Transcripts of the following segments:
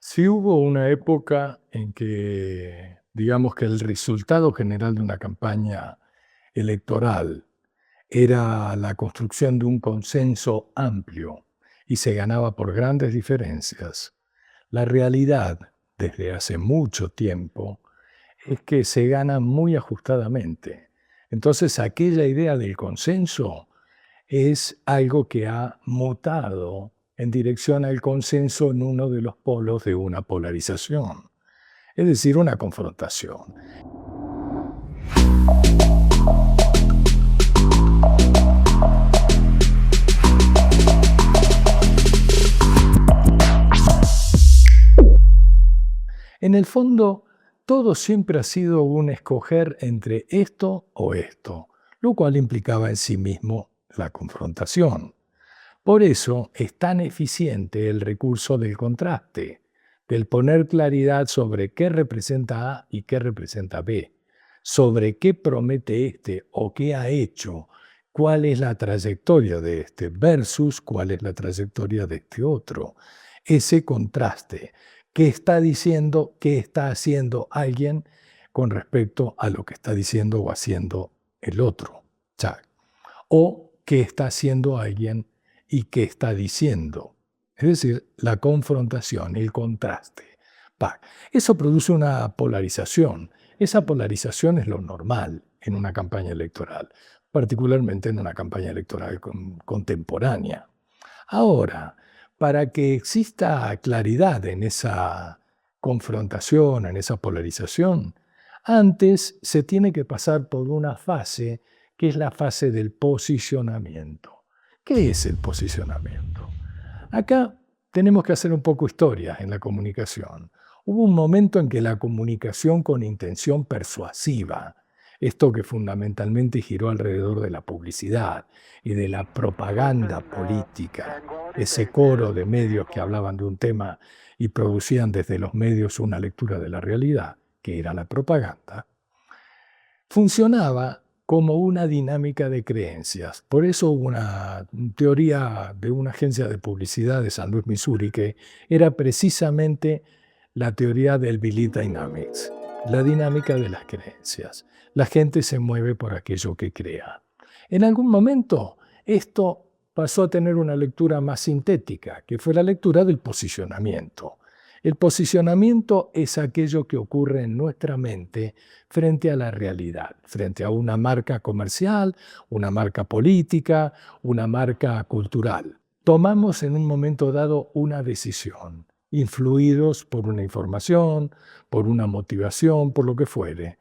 Sí hubo una época en que, digamos que el resultado general de una campaña electoral era la construcción de un consenso amplio y se ganaba por grandes diferencias. La realidad, desde hace mucho tiempo, es que se gana muy ajustadamente. Entonces, aquella idea del consenso es algo que ha mutado en dirección al consenso en uno de los polos de una polarización, es decir, una confrontación. En el fondo, todo siempre ha sido un escoger entre esto o esto, lo cual implicaba en sí mismo la confrontación. Por eso es tan eficiente el recurso del contraste, del poner claridad sobre qué representa A y qué representa B, sobre qué promete este o qué ha hecho, cuál es la trayectoria de este versus cuál es la trayectoria de este otro. Ese contraste, qué está diciendo, qué está haciendo alguien con respecto a lo que está diciendo o haciendo el otro. O qué está haciendo alguien y qué está diciendo. Es decir, la confrontación, el contraste. Eso produce una polarización. Esa polarización es lo normal en una campaña electoral, particularmente en una campaña electoral contemporánea. Ahora, para que exista claridad en esa confrontación, en esa polarización, antes se tiene que pasar por una fase que es la fase del posicionamiento. ¿Qué es el posicionamiento? Acá tenemos que hacer un poco historia en la comunicación. Hubo un momento en que la comunicación con intención persuasiva, esto que fundamentalmente giró alrededor de la publicidad y de la propaganda política, ese coro de medios que hablaban de un tema y producían desde los medios una lectura de la realidad, que era la propaganda, funcionaba como una dinámica de creencias. Por eso hubo una teoría de una agencia de publicidad de San Luis, Missouri, que era precisamente la teoría del Belief Dynamics, la dinámica de las creencias. La gente se mueve por aquello que crea. En algún momento esto pasó a tener una lectura más sintética, que fue la lectura del posicionamiento. El posicionamiento es aquello que ocurre en nuestra mente frente a la realidad, frente a una marca comercial, una marca política, una marca cultural. Tomamos en un momento dado una decisión, influidos por una información, por una motivación, por lo que fuere.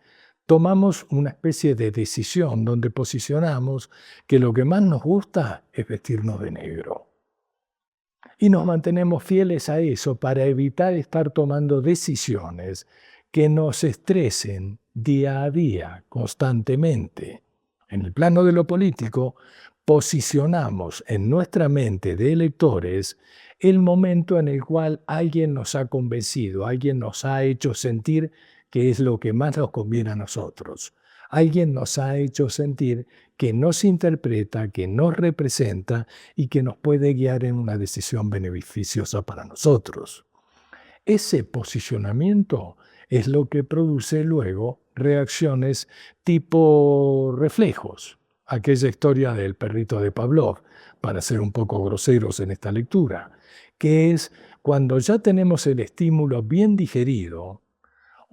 Tomamos una especie de decisión donde posicionamos que lo que más nos gusta es vestirnos de negro. Y nos mantenemos fieles a eso para evitar estar tomando decisiones que nos estresen día a día, constantemente. En el plano de lo político, posicionamos en nuestra mente de electores el momento en el cual alguien nos ha convencido, alguien nos ha hecho sentir que es lo que más nos conviene a nosotros. Alguien nos ha hecho sentir que nos interpreta, que nos representa y que nos puede guiar en una decisión beneficiosa para nosotros. Ese posicionamiento es lo que produce luego reacciones tipo reflejos. Aquella historia del perrito de Pavlov, para ser un poco groseros en esta lectura, que es cuando ya tenemos el estímulo bien digerido,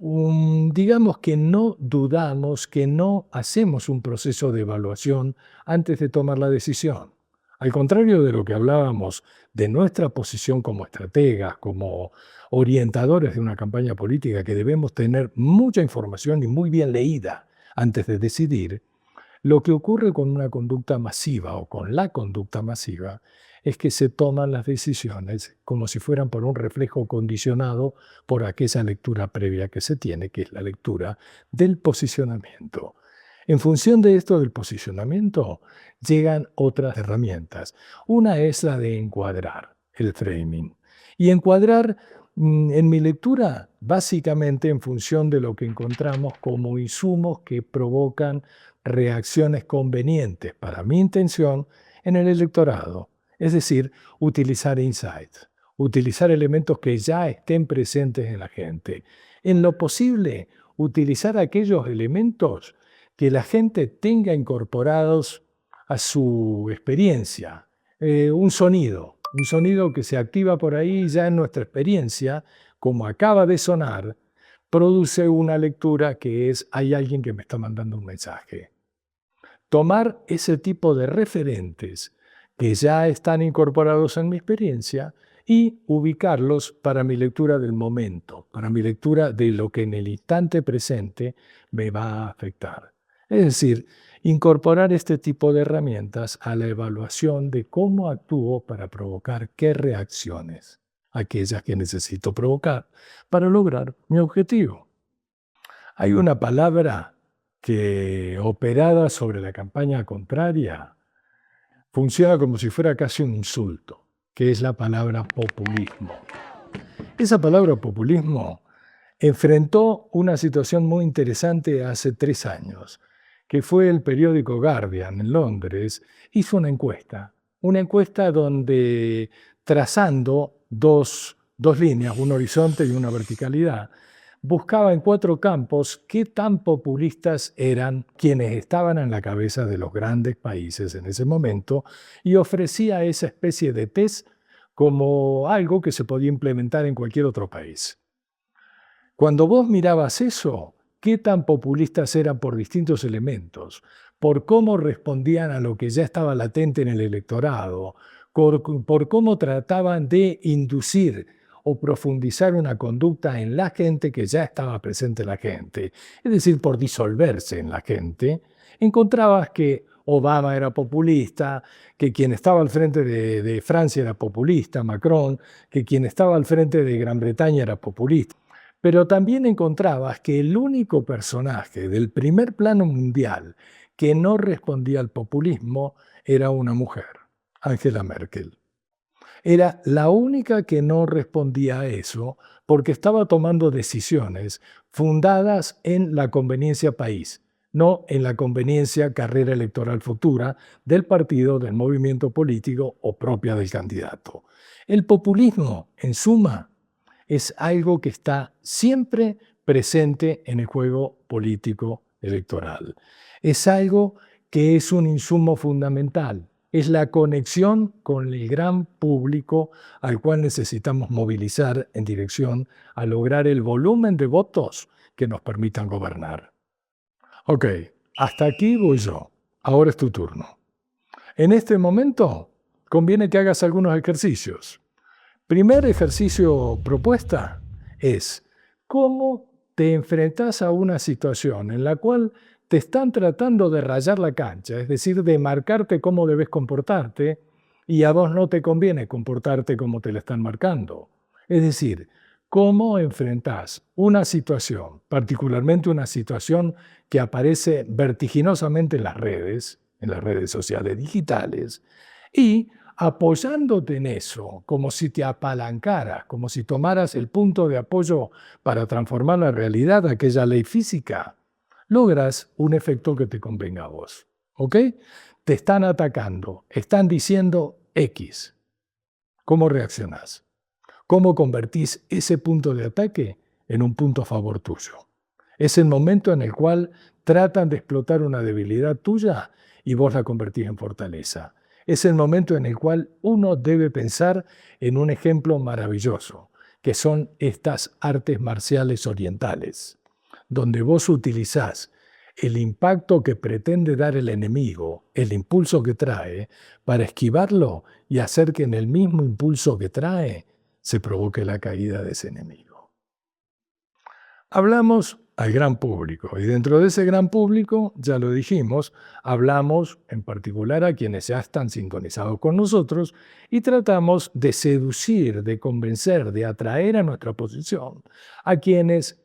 digamos que no dudamos, que no hacemos un proceso de evaluación antes de tomar la decisión. Al contrario de lo que hablábamos de nuestra posición como estrategas, como orientadores de una campaña política, que debemos tener mucha información y muy bien leída antes de decidir, lo que ocurre con una conducta masiva o con la conducta masiva es que se toman las decisiones como si fueran por un reflejo condicionado por aquella lectura previa que se tiene, que es la lectura del posicionamiento. En función de esto del posicionamiento, llegan otras herramientas. Una es la de encuadrar, el framing. Y encuadrar, en mi lectura, básicamente en función de lo que encontramos como insumos que provocan reacciones convenientes para mi intención en el electorado. Es decir, utilizar insights, utilizar elementos que ya estén presentes en la gente. En lo posible, utilizar aquellos elementos que la gente tenga incorporados a su experiencia. Un sonido que se activa por ahí ya en nuestra experiencia, como acaba de sonar, produce una lectura que es: hay alguien que me está mandando un mensaje. Tomar ese tipo de referentes que ya están incorporados en mi experiencia y ubicarlos para mi lectura del momento, para mi lectura de lo que en el instante presente me va a afectar. Es decir, incorporar este tipo de herramientas a la evaluación de cómo actúo para provocar qué reacciones, aquellas que necesito provocar para lograr mi objetivo. Hay una palabra que, operada sobre la campaña contraria, funciona como si fuera casi un insulto, que es la palabra populismo. Esa palabra populismo enfrentó una situación muy interesante hace 3 años, que fue el periódico Guardian en Londres, hizo una encuesta donde, trazando dos líneas, un horizonte y una verticalidad, buscaba en 4 campos qué tan populistas eran quienes estaban en la cabeza de los grandes países en ese momento, y ofrecía esa especie de test como algo que se podía implementar en cualquier otro país. Cuando vos mirabas eso, qué tan populistas eran por distintos elementos, por cómo respondían a lo que ya estaba latente en el electorado, por cómo trataban de inducir o profundizar una conducta en la gente que ya estaba presente en la gente, es decir, por disolverse en la gente, encontrabas que Obama era populista, que quien estaba al frente de Francia era populista, Macron, que quien estaba al frente de Gran Bretaña era populista. Pero también encontrabas que el único personaje del primer plano mundial que no respondía al populismo era una mujer, Angela Merkel. Era la única que no respondía a eso porque estaba tomando decisiones fundadas en la conveniencia país, no en la conveniencia carrera electoral futura del partido, del movimiento político o propia del candidato. El populismo, en suma, es algo que está siempre presente en el juego político electoral. Es algo que es un insumo fundamental. Es la conexión con el gran público al cual necesitamos movilizar en dirección a lograr el volumen de votos que nos permitan gobernar. Ok, hasta aquí voy yo. Ahora es tu turno. En este momento, conviene que hagas algunos ejercicios. Primer ejercicio propuesta es: ¿cómo te enfrentas a una situación en la cual te están tratando de rayar la cancha, es decir, de marcarte cómo debes comportarte, y a vos no te conviene comportarte como te la están marcando? Es decir, ¿cómo enfrentás una situación, particularmente una situación que aparece vertiginosamente en las redes sociales digitales, y apoyándote en eso, como si te apalancaras, como si tomaras el punto de apoyo para transformar la realidad, aquella ley física, logras un efecto que te convenga a vos? ¿Ok? Te están atacando, están diciendo X. ¿Cómo reaccionás? ¿Cómo convertís ese punto de ataque en un punto a favor tuyo? Es el momento en el cual tratan de explotar una debilidad tuya y vos la convertís en fortaleza. Es el momento en el cual uno debe pensar en un ejemplo maravilloso, que son estas artes marciales orientales, donde vos utilizás el impacto que pretende dar el enemigo, el impulso que trae, para esquivarlo y hacer que en el mismo impulso que trae se provoque la caída de ese enemigo. Hablamos al gran público, y dentro de ese gran público, ya lo dijimos, hablamos en particular a quienes ya están sintonizados con nosotros y tratamos de seducir, de convencer, de atraer a nuestra posición a quienes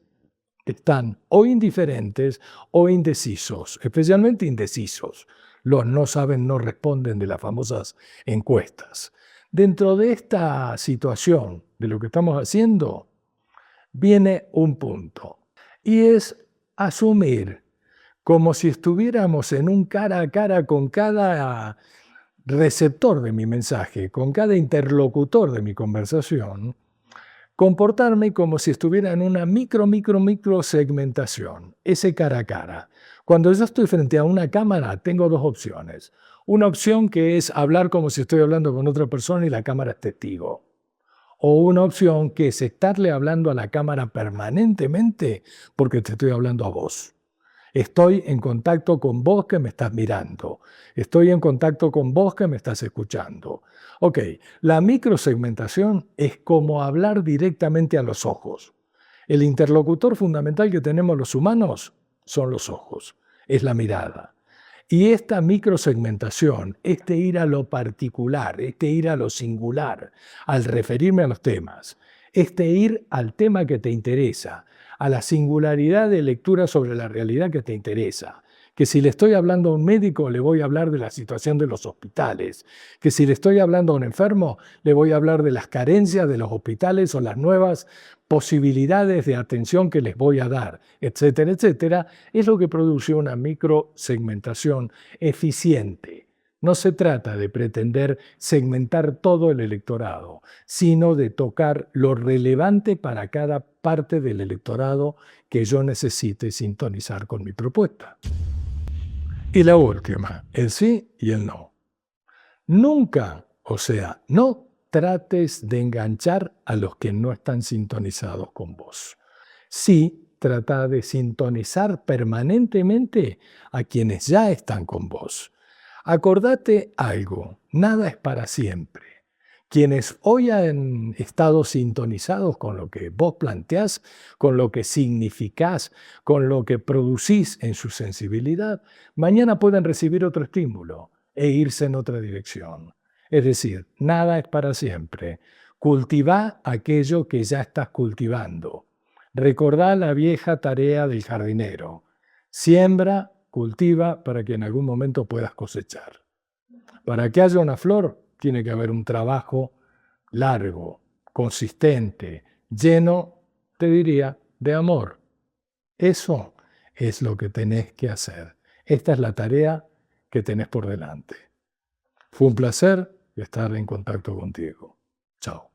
están o indiferentes o indecisos, especialmente indecisos. Los no saben, no responden de las famosas encuestas. Dentro de esta situación de lo que estamos haciendo, viene un punto, y es asumir como si estuviéramos en un cara a cara con cada receptor de mi mensaje, con cada interlocutor de mi conversación, comportarme como si estuviera en una micro segmentación, ese cara a cara. Cuando yo estoy frente a una cámara, tengo dos opciones. Una opción que es hablar como si estoy hablando con otra persona y la cámara es testigo. O una opción que es estarle hablando a la cámara permanentemente porque te estoy hablando a vos. Estoy en contacto con vos que me estás mirando. Estoy en contacto con vos que me estás escuchando. Ok, la microsegmentación es como hablar directamente a los ojos. El interlocutor fundamental que tenemos los humanos son los ojos, es la mirada. Y esta microsegmentación, este ir a lo particular, este ir a lo singular, al referirme a los temas, este ir al tema que te interesa, a la singularidad de lectura sobre la realidad que te interesa, que si le estoy hablando a un médico le voy a hablar de la situación de los hospitales, que si le estoy hablando a un enfermo le voy a hablar de las carencias de los hospitales o las nuevas posibilidades de atención que les voy a dar, etcétera, etcétera, es lo que produce una microsegmentación eficiente. No se trata de pretender segmentar todo el electorado, sino de tocar lo relevante para cada parte del electorado que yo necesite sintonizar con mi propuesta. Y la última, el sí y el no. Nunca, o sea, no trates de enganchar a los que no están sintonizados con vos. Sí, trata de sintonizar permanentemente a quienes ya están con vos. Acordate algo, nada es para siempre. Quienes hoy han estado sintonizados con lo que vos planteás, con lo que significás, con lo que producís en su sensibilidad, mañana pueden recibir otro estímulo e irse en otra dirección. Es decir, nada es para siempre. Cultivá aquello que ya estás cultivando. Recordá la vieja tarea del jardinero. Siembra, cultiva para que en algún momento puedas cosechar. Para que haya una flor, tiene que haber un trabajo largo, consistente, lleno, te diría, de amor. Eso es lo que tenés que hacer. Esta es la tarea que tenés por delante. Fue un placer estar en contacto contigo. Chao.